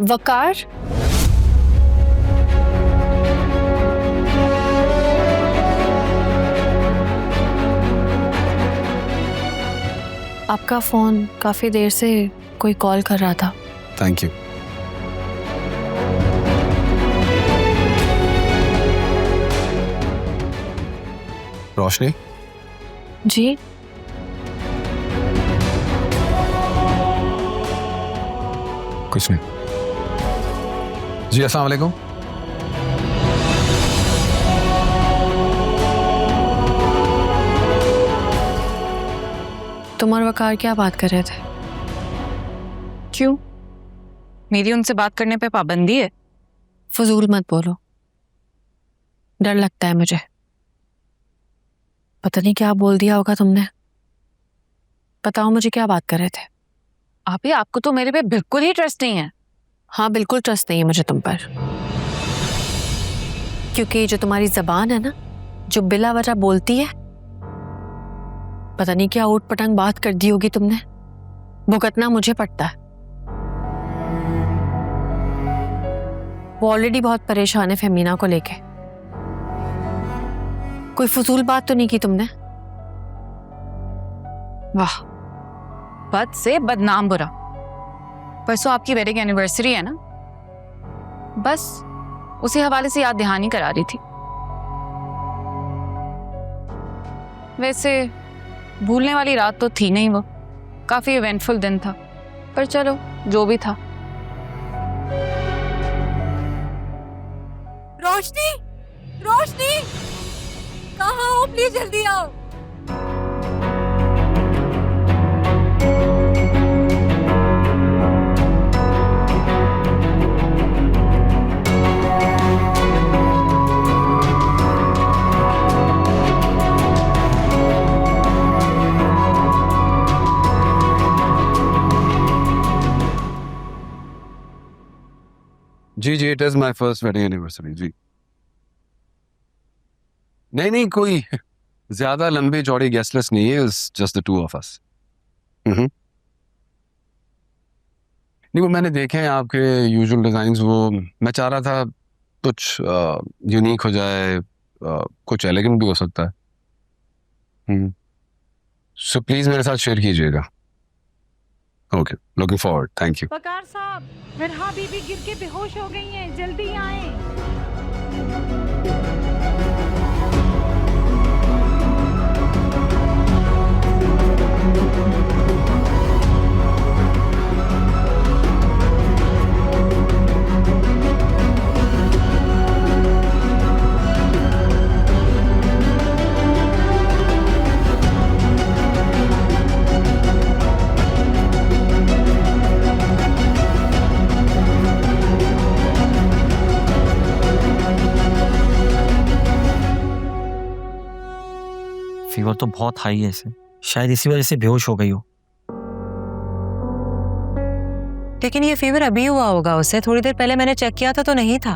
वकार, आपका फोन काफी देर से कोई कॉल कर रहा था। Thank you. रोशनी जी, कुछ नहीं जी। अस्सलाम वालेकुम। तुम और वकार क्या बात कर रहे थे? क्यों? मेरी उनसे बात करने पे पाबंदी है? फजूल मत बोलो, डर लगता है मुझे। पता नहीं क्या बोल दिया होगा तुमने। बताओ मुझे क्या बात कर रहे थे? आपी, आपको तो मेरे पे बिल्कुल ही ट्रस्ट नहीं है। हाँ, बिल्कुल ट्रस्ट नहीं है मुझे तुम पर, क्योंकि जो तुम्हारी जबान है ना, जो बिला वजह बोलती है, पता नहीं क्या ऊट पटांग बात कर दी होगी तुमने। भुगतना मुझे पड़ता है। वो ऑलरेडी बहुत परेशान है फेमिना को लेके। कोई फजूल बात तो नहीं की तुमने? वाह, बद से बदनाम बुरा। परसों आपकी वेडिंग एनिवर्सरी है ना, बस उसी हवाले से याद दहानी करा रही थी। वैसे भूलने वाली रात तो थी नहीं, वो काफी इवेंटफुल दिन था, पर चलो जो भी था। रोशनी, रोशनी, कहाँ हो? प्लीज जल्दी आओ। जी जी, it is my first wedding anniversary जी। नहीं नहीं, कोई ज्यादा लंबी चौड़ी गेस्ट लिस्ट नहीं है, it's just the two of us. नहीं, वो मैंने देखे हैं आपके यूजुअल डिजाइन्स, वो मैं चाह रहा था कुछ यूनिक हो जाए, कुछ एलिगेंट भी हो सकता है। सो प्लीज मेरे साथ शेयर कीजिएगा। Okay, looking forward, thank you. Waqar साहब, मिरहा बीबी गिर के बेहोश हो गई हैं, जल्दी आए। फीवर तो बहुत हाई है इसे, शायद इसी वजह से बेहोश हो गई हो। लेकिन ये फीवर अभी हुआ होगा उसे, थोड़ी देर पहले मैंने चेक किया था तो नहीं था।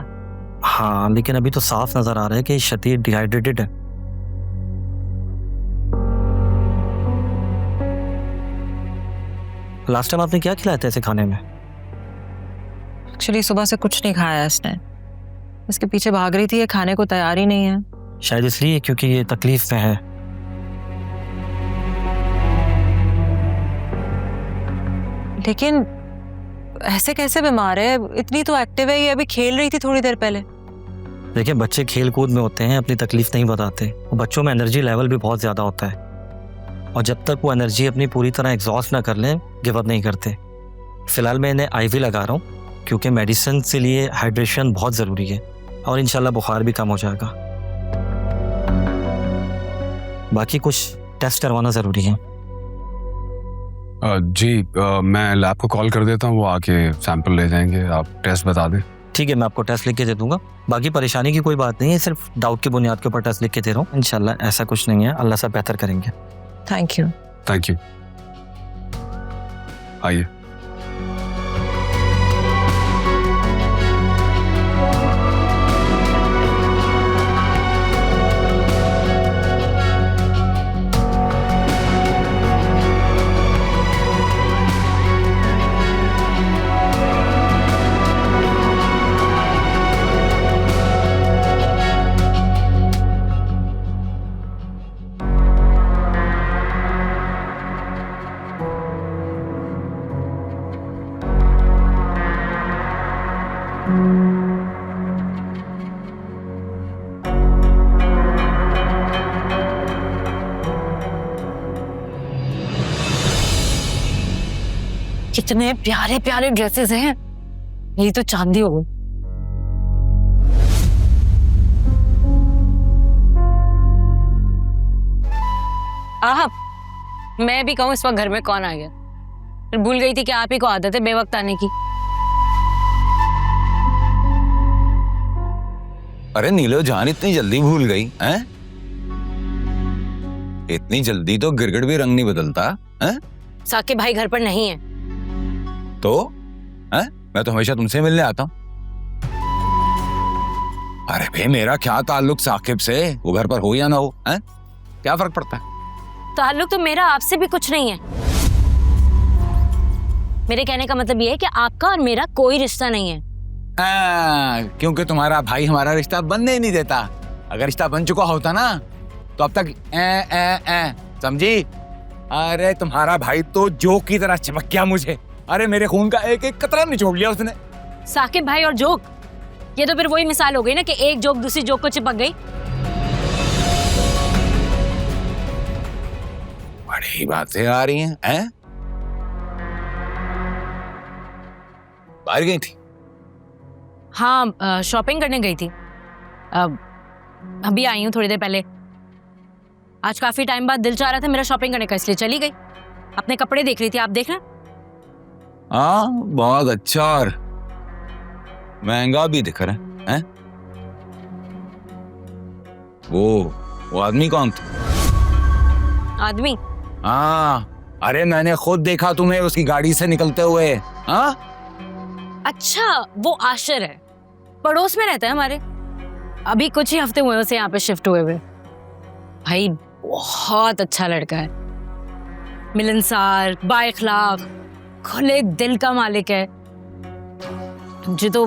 हाँ, लेकिन अभी तो साफ नजर आ रहा है कि शदीद डिहाइड्रेटेड है। लास्ट टाइम आपने क्या खिलाया था इसे खाने में? एक्चुअली सुबह से कुछ नहीं खाया इसने, इसके पीछे भाग रही थी, ये खाने को तैयार ही नहीं है। शायद इसलिए क्योंकि ये तकलीफ में है। लेकिन ऐसे कैसे बीमार है? इतनी तो एक्टिव है, ये अभी खेल रही थी थोड़ी देर पहले। देखिए, बच्चे खेल कूद में होते हैं, अपनी तकलीफ नहीं बताते। और बच्चों में एनर्जी लेवल भी बहुत ज़्यादा होता है, और जब तक वो एनर्जी अपनी पूरी तरह एग्जॉस्ट ना कर लें, गिव अप नहीं करते। फिलहाल मैं इन्हें आईवी लगा रहा हूँ, क्योंकि मेडिसिन के लिए हाइड्रेशन बहुत ज़रूरी है, और इंशाल्लाह बुखार भी कम हो जाएगा। बाकी कुछ टेस्ट करवाना ज़रूरी है। जी, मैं लैब को कॉल कर देता हूँ, वो आके सैंपल ले जाएंगे, आप टेस्ट बता दें। ठीक है, मैं आपको टेस्ट लिख के दे दूंगा। बाकी परेशानी की कोई बात नहीं है, सिर्फ डाउट की बुनियाद के ऊपर टेस्ट लिख के दे रहा हूँ। इंशाल्लाह ऐसा कुछ नहीं है, अल्लाह से बेहतर करेंगे। Thank you. थैंक यू, आइए। कितने प्यारे प्यारे ड्रेसेस हैं, ये तो चांदी हो गई। मैं भी कहूँ इस वक्त घर में कौन आ गया, फिर भूल गई थी कि आप ही को आदत है बेवक्त आने की। अरे नीलो जान इतनी जल्दी भूल गई हैं? इतनी जल्दी तो गिरगिट भी रंग नहीं बदलता हैं? साकिब भाई घर पर नहीं है। तो हैं? मैं तो हमेशा तुमसे मिलने आता हूँ। अरे भाई मेरा क्या ताल्लुक साकिब से, वो घर पर हो या ना हो हैं? क्या फर्क पड़ता है? ताल्लुक तो मेरा आपसे भी कुछ नहीं है। मेरे कहने का मतलब ये है कि आपका और मेरा कोई रिश्ता नहीं है। क्योंकि तुम्हारा भाई हमारा रिश्ता बनने ही नहीं देता। अगर रिश्ता बन चुका होता ना तो अब तक समझी? अरे तुम्हारा भाई तो जोक की तरह चिपक गया मुझे। अरे मेरे खून का एक एक कतरा निचोड़ लिया उसने। साकिब भाई और जोक, ये तो फिर वही मिसाल हो गई ना कि एक जोक दूसरी जोक को चिपक गई। बड़ी बातें आ रही हैं? बाहर गई थी? हाँ, शॉपिंग करने गई थी। अभी आई हूँ थोड़ी देर पहले। आज काफी टाइम बाद दिल चाह रहा था मेरा शॉपिंग करने का, इसलिए चली गई। अपने कपड़े देख रही थी, आप देखना। हाँ बहुत अच्छा और महंगा भी दिख रहा है। वो आदमी कौन था? आदमी? हाँ अरे मैंने खुद देखा तुम्हें उसकी गाड़ी से निकलते हुए। हाँ अच्छा, वो आशिर है, पड़ोस में रहता है हमारे। अभी कुछ ही हफ्ते हुए उसे यहाँ पे शिफ्ट हुए हुए। भाई बहुत अच्छा लड़का है, मिलनसार, बाइखलाक, खुले दिल का मालिक है। मुझे तो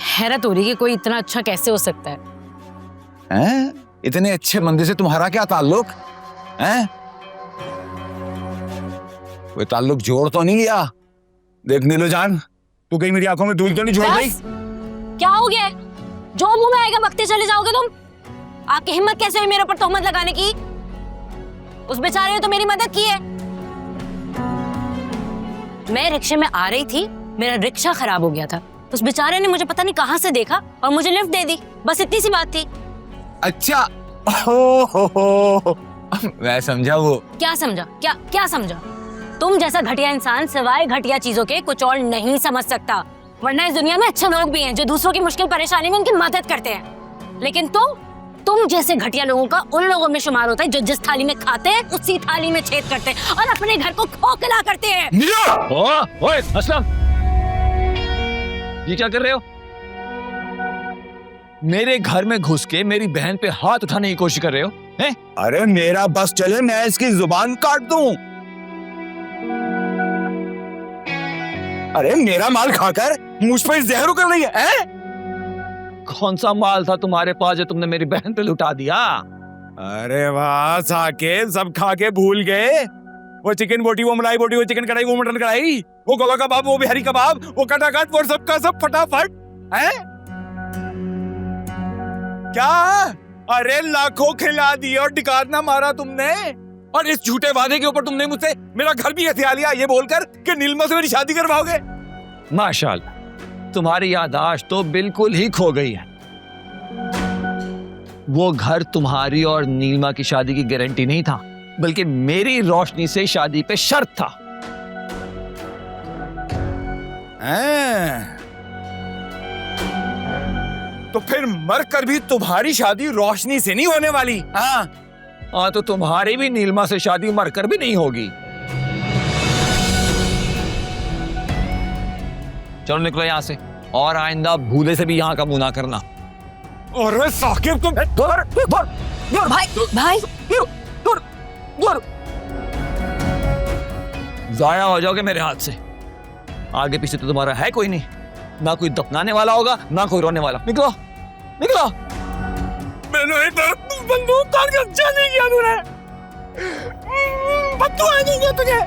हैरत हो रही है कि कोई इतना अच्छा कैसे हो सकता है। इतने अच्छे बंदे से तुम्हारा क्या ताल्लुक है? कोई ताल्लुक जोड़ तो नहीं लिया? देख नीलो जान, तू कहीं मेरी आंखों में धूल तो नहीं छोड़ गई? क्या हो गया? जो मुंह में आएगा बकते चले जाओगे तुम? आपकी हिम्मत कैसे हुई मेरे ऊपर तोहमत लगाने की? उस बेचारे ने तो मेरी मदद की है। मैं रिक्शे में आ रही थी, मेरा रिक्शा खराब हो गया था। उस बेचारे ने मुझे पता नहीं कहां से देखा और मुझे लिफ्ट दे दी। बस इतनी सी बात थी। अच्छा हो। मैं समझा। वो क्या समझा? क्या समझा? तुम जैसा घटिया इंसान सिवाय घटिया चीजों के कुछ और नहीं समझ सकता। वरना इस दुनिया में अच्छे लोग भी हैं जो दूसरों की मुश्किल परेशानी में उनकी मदद करते हैं। लेकिन तुम जैसे घटिया लोगों का उन लोगों में शुमार होता है जो जिस थाली में खाते हैं उसी थाली में छेद करते हैं और अपने घर को खोखला करते हैं। ओए असलम, ये क्या कर रहे हो? मेरे घर में घुस के मेरी बहन पे हाथ उठाने की कोशिश कर रहे हो हैं? अरे मेरा बस चले मैं इसकी जुबान काट दूं। अरे मेरा माल खाकर मुझ पर जहर कर रही है? कौन सा माल था तुम्हारे पास जो तुमने मेरी बहन पे लुटा दिया? अरे वाह साकिब, सब खा के भूल गए। वो चिकन बोटी, वो मलाई बोटी, वो चिकन कढ़ाई, वो मटन कढ़ाई, वो गोला कबाब, वो बिहारी कबाब, वो कटाकट, वो सब का सब फटाफट है। क्या? अरे लाखों खिला दिए और डिकार ना मारा तुमने। और इस झूठे वादे के ऊपर तुमने मुझसे मेरा घर भी हथिया लिया ये बोलकर कि नीलमा से मेरी शादी करवाओगे। माशाल्लाह, तुम्हारी याददाश्त तो बिल्कुल ही खो गई है। वो घर तुम्हारी और नीलमा की शादी की गारंटी नहीं था, बल्कि मेरी रोशनी से शादी पे शर्त था। तो फिर मरकर भी तुम्हारी शादी रोशनी से नहीं होने वाली। हाँ, तो तुम्हारी भी नीलमा से शादी मरकर भी नहीं होगी। चलो निकलो यहाँ से, और आइंदा भूले से भी यहाँ का मुंह ना करना। अरे साकिब तुम भाई जाया हो जाओगे मेरे हाथ से। आगे पीछे तो तुम्हारा है कोई नहीं, ना कोई दफनाने वाला होगा ना कोई रोने वाला। निकलो निकलो। मैंने इधर बंदूक काट के अच्छा नहीं किया तूने। बददुआ देंगे तुझे।